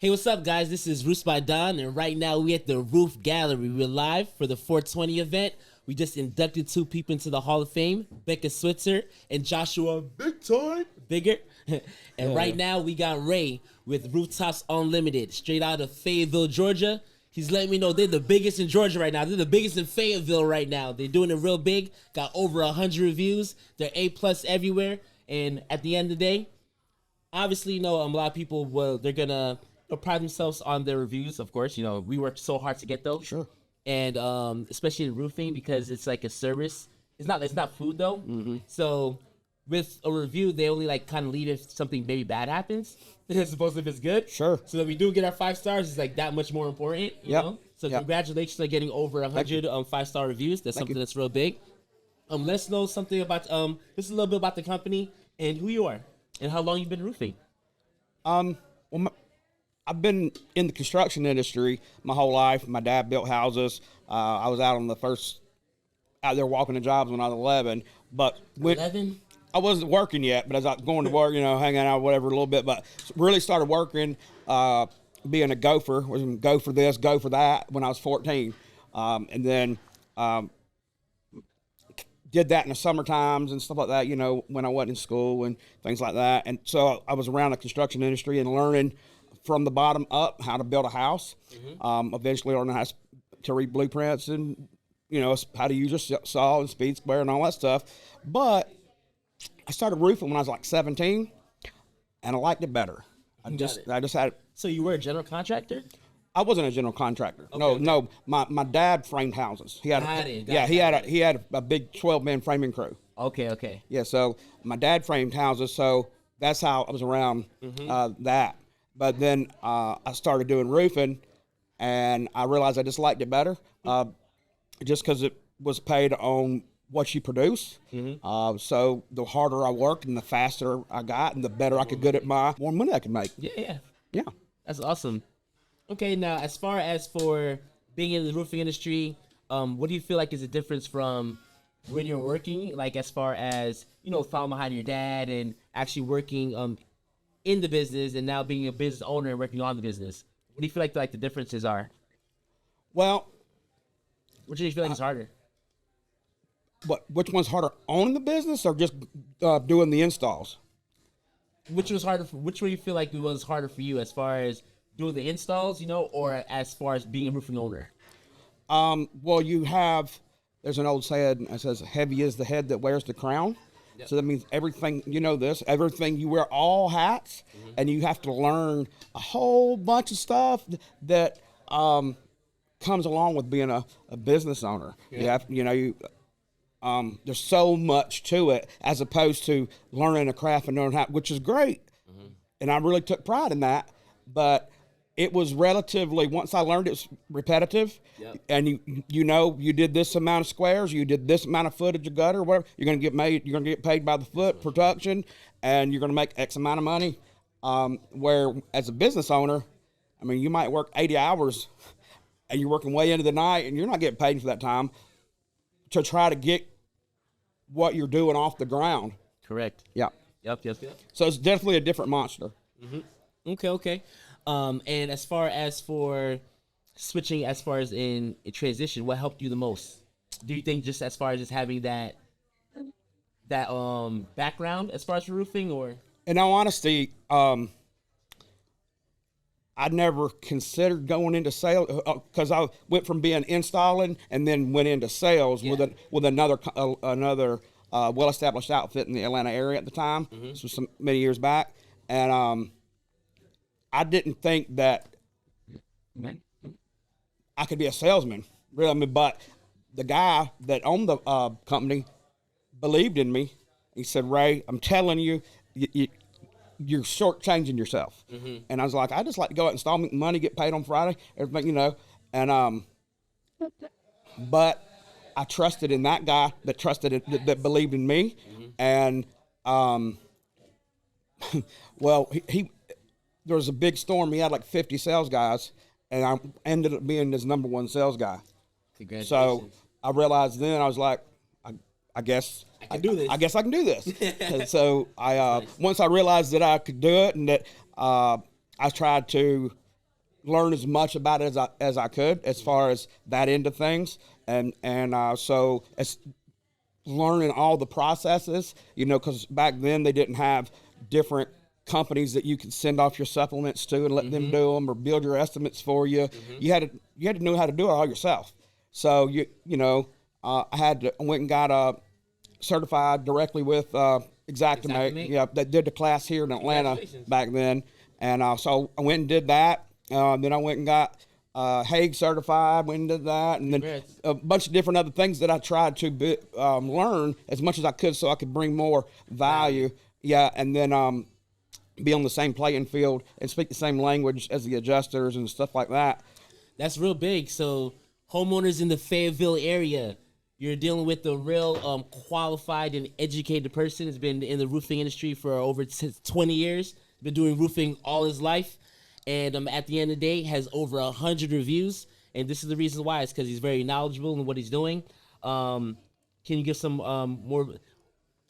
Hey, what's up, guys? This is RoofsByDon, and right now we at the Roof Gallery. We're live for the 420 event. We just inducted 2 people into the Hall of Fame, Becca Switzer and Joshua Bigger. And right now we got Ray with Rooftops Unlimited, straight out of Fayetteville, Georgia. He's letting me know they're the biggest in Georgia right now. They're the biggest in Fayetteville right now. They're doing it real big. Got over 100 reviews. They're A+ everywhere. And at the end of the day, obviously, a lot of people, they're going to pride themselves on their reviews, of course. We worked so hard to get those. Sure. And especially in roofing, because it's like a service. It's not food, though. Mm-hmm. So with a review, they only kind of leave if something maybe bad happens, as opposed to if it's good. Sure. So that we do get our 5 stars is that much more important. You know? So congratulations on getting over 100 5-star reviews. That's something that's real big. Let's know something about just a little bit about the company and who you are and how long you've been roofing. I've been in the construction industry my whole life. My dad built houses. I was out there walking the jobs when I was 11. But 11? I wasn't working yet, but as I was going to work, hanging out, whatever, a little bit. But really started working, being a gopher. Go for this, go for that when I was 14. And then did that in the summer times and stuff like that, when I wasn't in school and things like that. And so I was around the construction industry and learning from the bottom up how to build a house. Mm-hmm. Eventually learning how to read blueprints and, how to use a saw and speed square and all that stuff. But I started roofing when I was like 17, and I liked it better. I just had. So you were a general contractor? I wasn't a general contractor. Okay. No. My dad framed houses. He had a big 12-man framing crew. Okay. Yeah. So my dad framed houses. So that's how I was around that. But then I started doing roofing, and I realized I just liked it better, just because it was paid on what you produce. Mm-hmm. So the harder I worked and the faster I got and the better I could get at more money I could make. Yeah. Yeah. That's awesome. Okay, now as far as for being in the roofing industry, what do you feel like is the difference from when you're working, like as far as, following behind your dad and actually working in the business and now being a business owner and working on the business? What do you feel like the differences are? Well, which do you feel like is harder? Which one's harder, owning the business or just doing the installs? Which one do you feel like was harder for you as far as doing the installs, or as far as being a roofing owner? Well, there's an old saying that says, heavy is the head that wears the crown. Yep. So that means everything, everything, you wear all hats, and you have to learn a whole bunch of stuff that comes along with being a business owner. Yeah. There's so much to it as opposed to learning a craft and learning how, which is great. Mm-hmm. And I really took pride in that, but it was relatively, once I learned, it was repetitive. Yep. And you did this amount of squares, you did this amount of footage of gutter, whatever, you're going to get paid by the foot production, and you're going to make X amount of money. Where as a business owner, you might work 80 hours and you're working way into the night and you're not getting paid for that time to try to get what you're doing off the ground. Correct. Yeah. Yep. So it's definitely a different monster. Mm-hmm. Okay. And as far as for switching, as far as in a transition, what helped you the most? Do you think just as far as just having that background as far as roofing, or? In all honesty, I never considered going into sales because I went from being installing and then went into sales with another well-established outfit in the Atlanta area at the time. Mm-hmm. This was many years back, and I didn't think that I could be a salesman, really. But the guy that owned the company believed in me. He said, "Ray, I'm telling you, you're shortchanging yourself." Mm-hmm. And I was like, I just like to go out and install money, get paid on Friday, everything, And but I trusted in that guy that that believed in me, and well, he there was a big storm. He had like 50 sales guys, and I ended up being his number one sales guy. Congratulations. So I realized then, I was like, I guess I can do this. I guess I can do this. And so once I realized that I could do it, and that I tried to learn as much about it as I could as far as that end of things. So it's learning all the processes, because back then they didn't have different companies that you could send off your supplements to and let them do them or build your estimates for you. You had to know how to do it all yourself. So I went and got certified directly with Xactimate. Yeah, that did the class here in Atlanta back then, and so I went and did that. Then I went and got Hague certified, went and did that, and then a bunch of different other things that I tried to learn as much as I could so I could bring more value. Yeah, and then be on the same playing field and speak the same language as the adjusters and stuff like that. That's real big. So homeowners in the Fayetteville area, you're dealing with a real qualified and educated person. Has been in the roofing industry for over 20 years, been doing roofing all his life. And at the end of the day, has over 100 reviews. And this is the reason why. It's because he's very knowledgeable in what he's doing. Can you give some more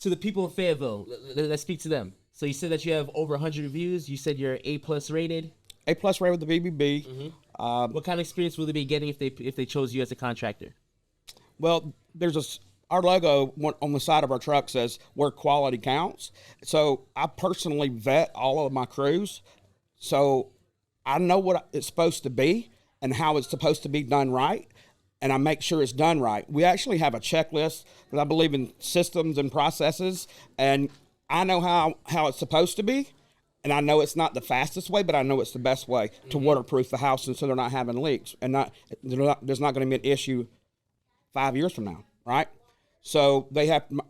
to the people of Fayetteville? Let's speak to them. So you said that you have over 100 reviews. You said you're A+ rated. A+ rated with the BBB. What kind of experience will they be getting if they chose you as a contractor? Well, our logo on the side of our truck says where quality counts. So I personally vet all of my crews. So I know what it's supposed to be and how it's supposed to be done right, and I make sure it's done right. We actually have a checklist because I believe in systems and processes, and I know how it's supposed to be, and I know it's not the fastest way, but I know it's the best way to waterproof the house, and so they're not having leaks, and there's not going to be an issue 5 years from now, right? So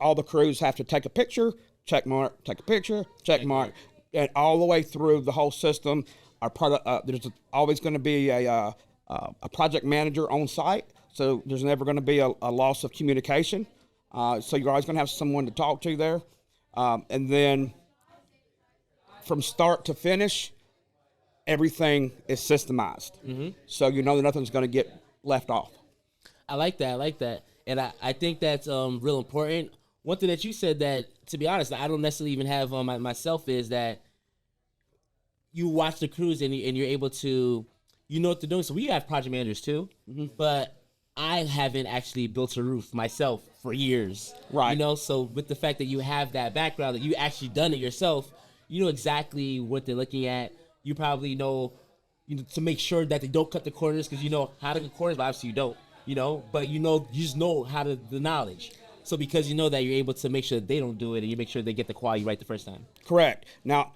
all the crews have to take a picture, check mark, take a picture, check mark, and all the way through the whole system. Our product, there's always going to be a project manager on site, so there's never going to be a loss of communication. So you're always going to have someone to talk to there. And then from start to finish, everything is systemized. So that nothing's going to get left off. I like that. And I think that's real important. One thing that you said that, to be honest, I don't necessarily even have myself is that you watch the crews and you're able to, what they're doing. So we have project managers too, but I haven't actually built a roof myself for years. Right. So with the fact that you have that background, that you actually done it yourself, you know exactly what they're looking at. You probably know, to make sure that they don't cut the corners, because you know how to cut corners, but obviously you don't, but you just know how to, the knowledge. So because you know that, you're able to make sure that they don't do it, and you make sure they get the quality right the first time. Correct. Now,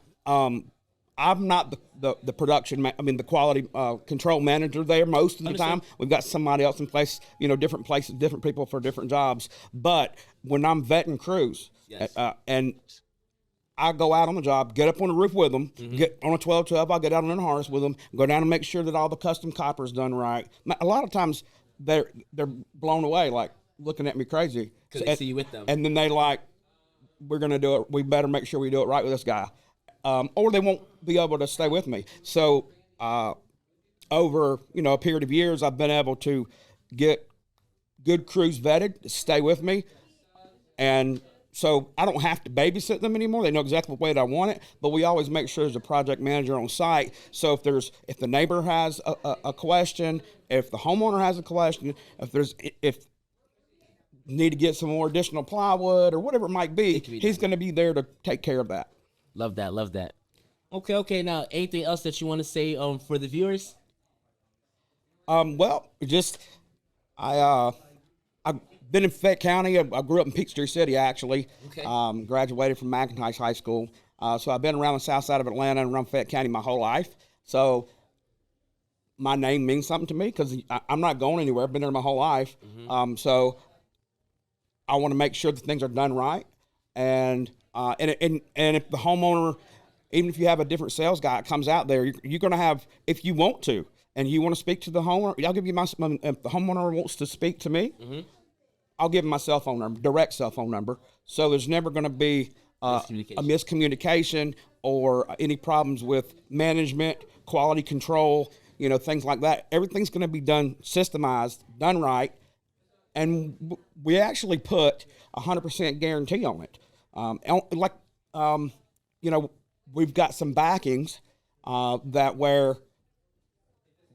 I'm not the production, the quality control manager there most of the time. We've got somebody else in place, different places, different people for different jobs. But when I'm vetting crews, and I go out on the job, get up on the roof with them, get on a 12-12, I'll get out on the harness with them, go down and make sure that all the custom copper is done right. A lot of times they're blown away, like looking at me crazy. Because they see you with them. And then they we're going to do it. We better make sure we do it right with this guy. Or they won't be able to stay with me. So over a period of years, I've been able to get good crews vetted to stay with me, and so I don't have to babysit them anymore. They know exactly the way that I want it. But we always make sure there's a project manager on site. So if the neighbor has a question, if the homeowner has a question, if need to get some more additional plywood or whatever it might be, he's going to be there to take care of that. Love that. Okay. Now, anything else that you want to say for the viewers? Well, I've been in Fayette County. I grew up in Peachtree City, actually. Okay. Graduated from McIntosh High School. So I've been around the south side of Atlanta and around Fayette County my whole life. So my name means something to me because I'm not going anywhere. I've been there my whole life. So I want to make sure that things are done right. And if the homeowner, even if you have a different sales guy that comes out there, you're going to have, if you want to, and you want to speak to the homeowner, I'll give you if the homeowner wants to speak to me, I'll give him my cell phone number, direct cell phone number. So there's never going to be a miscommunication or any problems with management, quality control, things like that. Everything's going to be done systemized, done right. And we actually put 100% guarantee on it. We've got some backings that where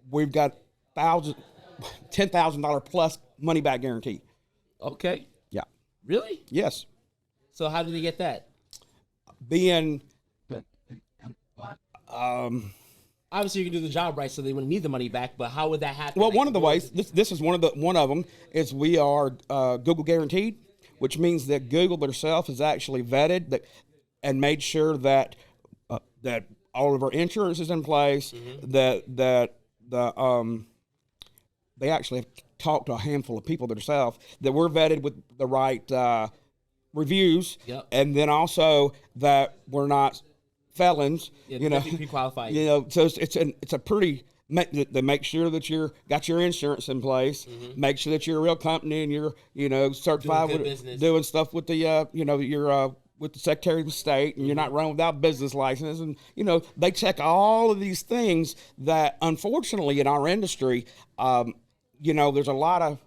we've got $10,000 plus money back guarantee. Okay. Yeah. Really? Yes. So how did they get that? Being obviously you can do the job right, so they wouldn't need the money back. But how would that happen? well, Like, one of the ways. This is one of them is we are Google guaranteed, which means that Google themselves has actually vetted and made sure that that all of our insurance is in place. That they actually have talked to a handful of people themselves that we're vetted with the right reviews, and then also that we're not felons. Pre-qualified. So it's a pretty. They make sure that got your insurance in place. Make sure that you're a real company and you're certified with doing stuff with the you're with the Secretary of State and you're not running without business license. And they check all of these things that unfortunately in our industry, there's a lot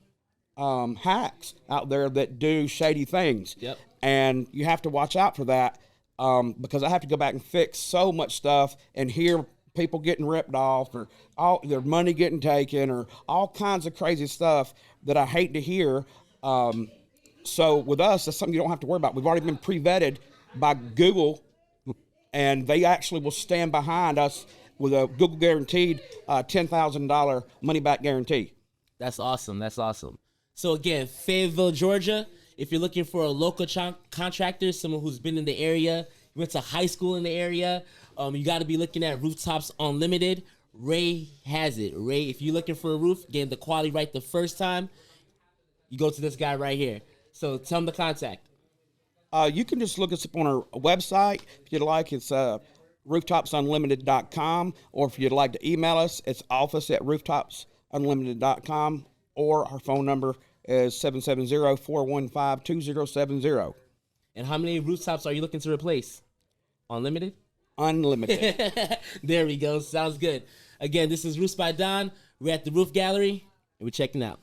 of hacks out there that do shady things. Yep. And you have to watch out for that because I have to go back and fix so much stuff and hear people getting ripped off or all their money getting taken or all kinds of crazy stuff that I hate to hear. So with us, that's something you don't have to worry about. We've already been pre-vetted by Google, and they actually will stand behind us with a Google guaranteed $10,000 money back guarantee. That's awesome. That's awesome. So again, Fayetteville, Georgia, if you're looking for a local contractor, someone who's been in the area, went to high school in the area, you got to be looking at Rooftops Unlimited. Ray has it. Ray, if you're looking for a roof, getting the quality right the first time, you go to this guy right here. So tell them the contact. You can just look us up on our website. If you'd like, it's rooftopsunlimited.com. Or if you'd like to email us, it's office@rooftopsunlimited.com. Or our phone number is 770-415-2070. And how many rooftops are you looking to replace? Unlimited? Unlimited. There we go. Sounds good. Again, this is RoofsByDon. We're at the Roof Gallery, and we're checking out.